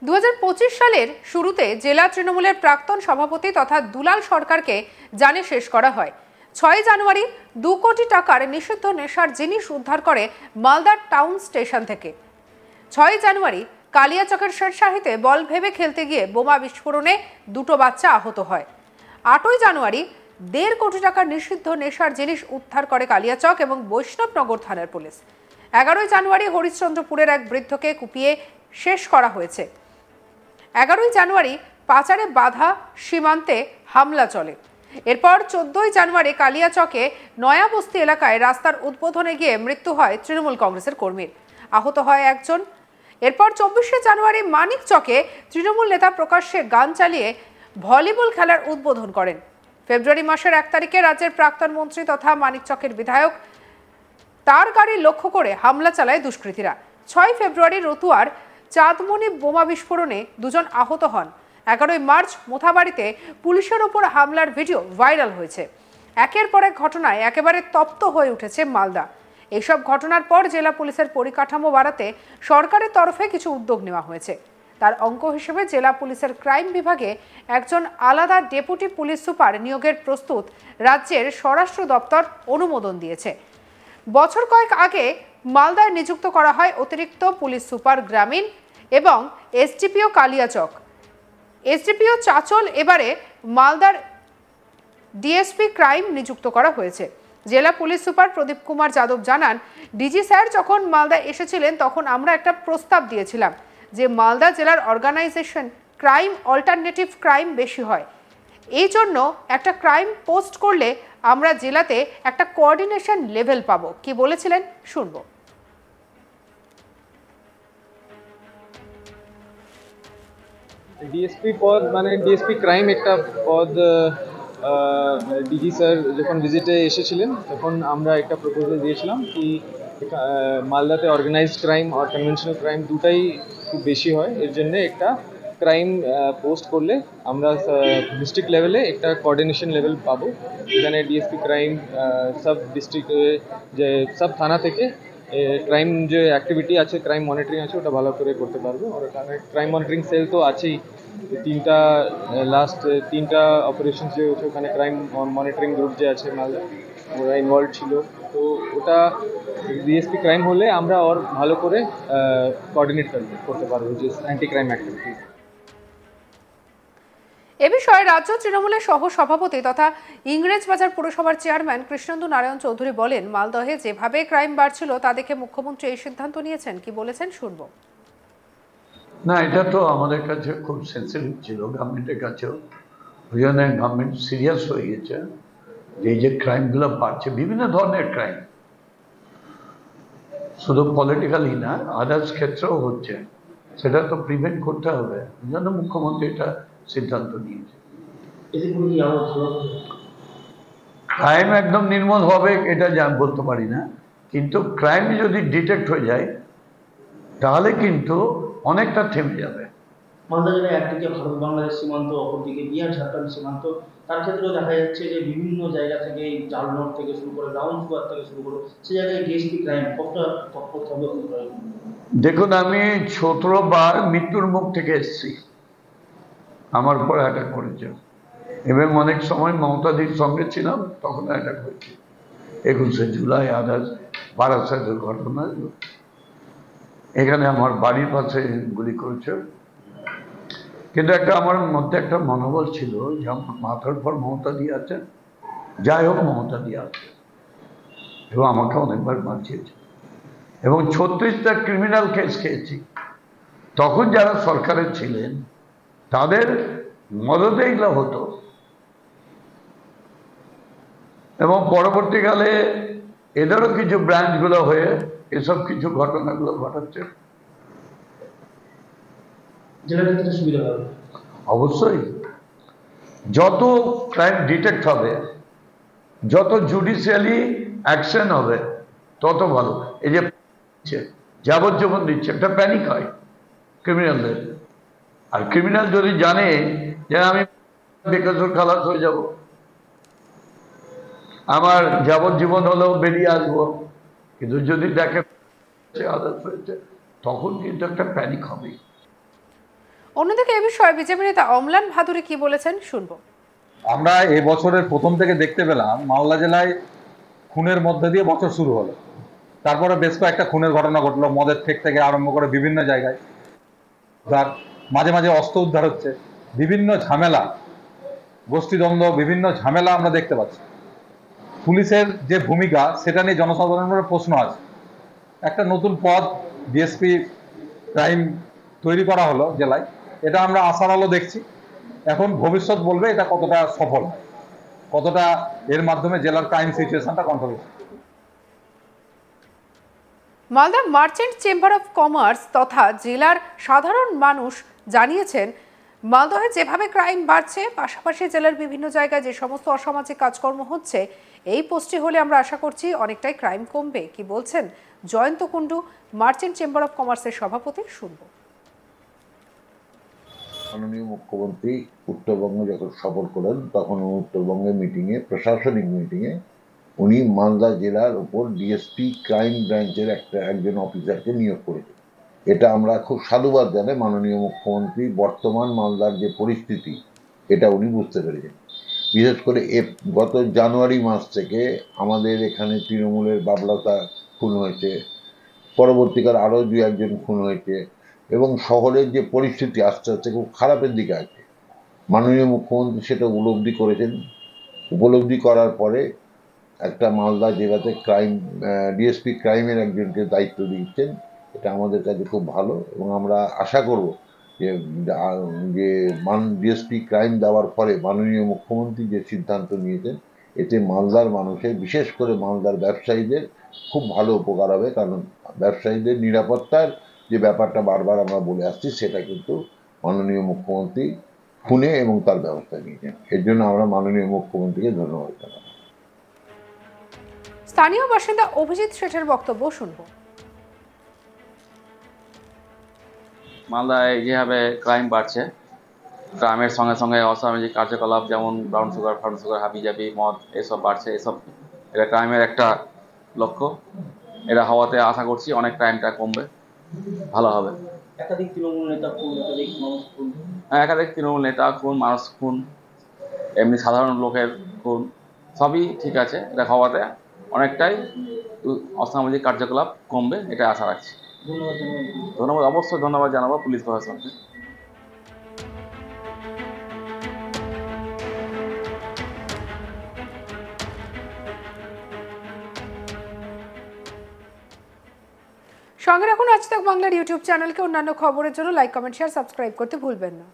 2025 সালের শুরুতে জেলা তৃণমূলের প্রাক্তন সভাপতি তথা দুলাল সরকারকে জানে শেষ করা হয়। 6 জানুয়ারি 2 কোটি টাকার নিষিদ্ধ নেশার জিনিস উদ্ধার করে মালদার টাউন স্টেশন থেকে। 6 জানুয়ারি কালিয়াচকের শেরশাহিতে বল ভেবে খেলতে গিয়ে বোমা বিস্ফোরণে দুটো বাচ্চা আহত হয়। 8 জানুয়ারি 1.5 কোটি টাকার নিষিদ্ধ নেশার জিনিস উদ্ধার করে কালিয়াচক এবং বৈষ্ণবনগর থানার পুলিশ। 11 জানুয়ারি হরিশ্চন্দ্রপুরের এক বৃদ্ধকে কুপিয়ে শেষ করা হয়েছে। 11 জানুয়ারি পাচারে বাধা সীমান্তে হামলা চলে। এরপর 14 জানুয়ারি কালিয়াচকে নয়াবস্তি এলাকায় রাস্তার উদ্বোধনে গিয়ে মৃত্যু হয় তৃণমূল কংগ্রেসের কর্মীর, আহত হয় একজন। এরপর 24 জানুয়ারি মানিকচকে তৃণমূল নেতা প্রকাশ্যে গান চালিয়ে ভলিবল খেলার উদ্বোধন করেন। ফেব্রুয়ারি মাসের 1 তারিখে রাজ্যের প্রাক্তন মন্ত্রী তথা মানিকচকের বিধায়ক তার গাড়ি লক্ষ্য করে হামলা চালায় দুষ্কৃতীরা। 6 ফেব্রুয়ারি রতুয়ার চাঁদমণি বোমা বিস্ফোরণে দুজন আহত হন। 11 মার্চ মোথাবাড়িতে পুলিশের ওপর হামলার ভিডিও ভাইরাল হয়েছে। একের পর এক ঘটনায় একেবারে তপ্ত হয়ে উঠেছে মালদা। এইসব ঘটনার পর জেলা পুলিশের পরিকাঠামো বাড়াতে সরকারের তরফে কিছু উদ্যোগ নেওয়া হয়েছে। তার অঙ্ক হিসেবে জেলা পুলিশের ক্রাইম বিভাগে একজন আলাদা ডেপুটি পুলিশ সুপার নিয়োগের প্রস্তুত রাজ্যের স্বরাষ্ট্র দপ্তর অনুমোদন দিয়েছে। বছর কয়েক আগে মালদায় নিযুক্ত করা হয় অতিরিক্ত পুলিশ সুপার গ্রামীণ এবং এসডিপিও কালিয়াচক। এসডিপিও চাচল এবারে মালদার ডিএসপি ক্রাইম নিযুক্ত করা হয়েছে। জেলা পুলিশ সুপার প্রদীপ কুমার যাদব জানান, ডিজি স্যার যখন মালদায় এসেছিলেন তখন আমরা একটা প্রস্তাব দিয়েছিলাম যে মালদা জেলার অর্গানাইজেশন ক্রাইম অল্টারনেটিভ ক্রাইম বেশি হয়, এই জন্য একটা ক্রাইম পোস্ট করলে আমরা জেলাতে একটা কোঅর্ডিনেশন লেভেল পাবো। কি বলেছিলেন শুনবো। ডিএসপি পদ মানে ডিএসপি ক্রাইম একটা পদ ডিজি স্যার যখন ভিজিটে এসেছিলেন তখন আমরা একটা প্রপোজাল দিয়েছিলাম কি মালদাতে অর্গানাইজড ক্রাইম আর কনভেনশনাল ক্রাইম দুটাই খুব বেশি হয়, এর জন্য একটা ক্রাইম পোস্ট করলে আমরা ডিস্ট্রিক্ট লেভেলে একটা কোঅর্ডিনেশন লেভেল পাবো। এখানে ডিএসপি ক্রাইম সব ডিস্ট্রিক্ট যে সব থানা থেকে ক্রাইম যে অ্যাক্টিভিটি আছে, ক্রাইম মনিটরিং আছে, ওটা ভালো করে করতে পারবো। আর ওখানে ক্রাইম মনিটরিং সেল তো আছেই, তিনটা অপারেশন যে হচ্ছে ওখানে ক্রাইম মনিটরিং গ্রুপ যে আছে মালদা ওরা ইনভলভ ছিল। তো ওটা ডিএসপি ক্রাইম হলে আমরা ওর ভালো করে কোঅর্ডিনেট করতে পারবো যে অ্যান্টি ক্রাইম অ্যাক্টিভিটি। এ বিষয়ে রাজ্য তৃণমূলের সহ সভাপতি তথা ইংরেজবাজার পুরসভার চেয়ারম্যান কৃষ্ণেন্দু নারায়ণ চৌধুরী বলেন, মালদহে যেভাবে ক্রাইম বাড়ছিল তা দেখে মুখ্যমন্ত্রী এই সিদ্ধান্ত নিয়েছেন। কি বলেছেন শুনবো। না, এটা তো আমাদের কাছে খুব সেন্সিটিভ ছিল, গভর্নমেন্টের কাছেও। ওই জন্য গভর্নমেন্ট সিরিয়াস হয়ে গেছে যে এই যে ক্রাইমগুলো বাড়ছে, বিভিন্ন ধরনের ক্রাইম, শুধু পলিটিক্যালি না আদার্স ক্ষেত্রেও হচ্ছে, সেটা তো প্রিভেন্ট করতে হবে। ওই জন্য মুখ্যমন্ত্রী এটা সিদ্ধান্ত নিয়েছে। ক্রাইম একদম নির্মূল হবে এটা বলতে পারি না, কিন্তু ক্রাইম যদি ডিটেক্ট হয়ে যায় তাহলে কিন্তু অনেকটা থেমে যাবে। মালদা জেলায় একদিকে ভারত বাংলাদেশ সীমান্ত, অপরদিকে বিহার ঝাড়খণ্ড সীমান্ত, তার ক্ষেত্রেও দেখা যাচ্ছে যে বিভিন্ন জায়গা থেকে জাল নোট থেকে শুরু করে ব্রাউন সুগার থেকে শুরু করে সে জায়গায় ডিএসপি ক্রাইম কতটা তৎপর হবে। দেখুন, আমি 17 বার মৃত্যুর মুখ থেকে এসেছি, আমার উপর অ্যাটাক করেছে, এবং অনেক সময় মমতাদির সঙ্গে ছিলাম তখন অ্যাটাক হয়েছে। 21শে জুলাই আদার্স বারাসাতের ঘটনা, এখানে আমার বাড়ির পাশে গুলি করেছে। কিন্তু আমার মধ্যে একটা মনোবল ছিল যে আমার মাথার পর মমতা দিয়ে আছে, যাই হোক মমতা দিয়ে আছে, এবং আমাকে অনেকবার বাঁচিয়েছে, এবং 36টা ক্রিমিনাল কেস খেয়েছি। তখন যারা সরকারে ছিলেন তাদের মদতে এগুলো হতো, এবং পরবর্তীকালে এদেরও কিছু ব্রাঞ্চগুলো হয়ে এসব কিছু ঘটনাগুলো ঘটাচ্ছে। অবশ্যই যত ক্রাইম ডিটেক্ট হবে, যত জুডিশিয়ালি অ্যাকশন হবে তত ভালো। এই যে যাবজ্জীবন দিচ্ছে, একটা প্যানিক হয় ক্রিমিনালদের, আর ক্রিমিনাল যদি জানে যে আমি বেকসুর খালাস হয়ে যাব, আমার যাবজ্জীবন হলেও বেরিয়ে আসবো, কিন্তু যদি দেখে আদালত হয়েছে তখন কিন্তু একটা প্যানিক হবে। অন্যদিকে এ বিষয়ে বিজেপি নেতা অমলান ভাদুরী কি বলেছেন শুনবো। আমরা এবছরের প্রথম থেকে দেখতে পেলাম মালদা জেলায় খুনের মধ্যে দিয়ে বছর শুরু হলো, তারপরে বেশ কয়েকটা খুনের ঘটনা ঘটলো, মদের ঠেক থেকে আরম্ভ করে বিভিন্ন জায়গায় তার মাঝে মাঝে অস্ত্র উদ্ধার হচ্ছে, বিভিন্ন ঝামেলা, গোষ্ঠীদ্বন্দ্ব, বিভিন্ন ঝামেলা আমরা দেখতে পাচ্ছি। পুলিশের যে ভূমিকা সেটা নিয়ে জনসাধারণের প্রশ্ন আছে। একটা নতুন পদ ডিএসপি ক্রাইম তৈরি করা হলো জেলায়, এটা আমরা আশার আলো দেখছি। এখন ভবিষ্যৎ বলবে এটা কতটা সফল, কতটা এর মাধ্যমে জেলার ক্রাইম সিচুয়েশনটা control. Malda merchant chamber of commerce তথা জেলার সাধারণ মানুষ জানিয়েছেন, মালদহে যেভাবে ক্রাইম বাড়ছে, পাশাপাশি জেলার বিভিন্ন জায়গায় যে সমস্ত অসামাজিক কাজকর্ম হচ্ছে, এই পোস্টটি হলে আমরা আশা করছি অনেকটাই ক্রাইম কমবে। কি বলছেন Jayanta Kundu, merchant chamber of কমার্সের সভাপতি, শুনবো। মাননীয় মুখ্যমন্ত্রী উত্তরবঙ্গে যখন সফর করেন তখন উত্তরবঙ্গে মিটিংয়ে, প্রশাসনিক মিটিংয়ে উনি মালদা জেলার উপর ডিএসপি ক্রাইম ব্রাঞ্চের একজন অফিসারকে নিয়োগ করেছেন। এটা আমরা খুব সাধুবাদ জানাই মাননীয় মুখ্যমন্ত্রী। বর্তমান মালদার যে পরিস্থিতি এটা উনি বুঝতে পেরেছেন। বিশেষ করে গত জানুয়ারি মাস থেকে আমাদের এখানে তৃণমূলের বাবলতা খুন হয়েছে, পরবর্তীকালে আরও 2-1 জন খুন হয়েছে এবং শহরের যে পরিস্থিতি আস্তে আস্তে খুব খারাপের দিকে আছে। মাননীয় মুখ্যমন্ত্রী সেটা উপলব্ধি করেছেন। উপলব্ধি করার পরে একটা মালদা জেলাতে ডিএসপি ক্রাইমের একজনকে দায়িত্ব দিচ্ছেন। এটা আমাদের কাছে খুব ভালো এবং আমরা আশা করব যে ডিএসপি ক্রাইম দেওয়ার পরে মাননীয় মুখ্যমন্ত্রী যে সিদ্ধান্ত নিয়েছেন এতে মালদার মানুষের, বিশেষ করে মালদার ব্যবসায়ীদের খুব ভালো উপকার হবে। কারণ ব্যবসায়ীদের নিরাপত্তার যে ব্যাপারটা বারবার আমরা বলে আসছি সেটা কিন্তু মাননীয় মুখ্যমন্ত্রী শুনে এবং তার ব্যবস্থা নিয়েছেন। এর জন্য আমরা মাননীয় মুখ্যমন্ত্রীকে ধন্যবাদ জানাই। স্থানীয় বাসিন্দা অভিজিৎ শেঠের বক্তব্য শুনবো। মালদায় যেভাবে ক্রাইম বাড়ছে, ক্রাইমের সঙ্গে সঙ্গে অসামাজিক কার্যকলাপ যেমন ব্রাউন সুগার, ফার্ম সুগার, হাবিজাবি, মদ এসব বাড়ছে, এটা ক্রাইমের একটা লক্ষ্য। এটা হওয়াতে আশা করছি অনেক ক্রাইমটা কমবে, ভালো হবে। একাধিক তৃণমূল নেতা খুন, একাধিক মানুষ খুন। একাধিক তৃণমূল নেতা খুন, মানুষ খুন, এমনি সাধারণ লোকের খুন, সবই ঠিক আছে। এটা হওয়াতে অনেকটাই অসামাজিক কার্যকলাপ কমবে, এটা আশা রাখছি। ধন্যবাদ, অবশ্যই ধন্যবাদ জানাবো পুলিশ প্রশাসনকে। সঙ্গে রাখুন আজ তাক বাংলার ইউটিউব চ্যানেলকে। অন্যান্য খবরের জন্য লাইক, কমেন্ট, শেয়ার, সাবস্ক্রাইব করতে ভুলবেন না।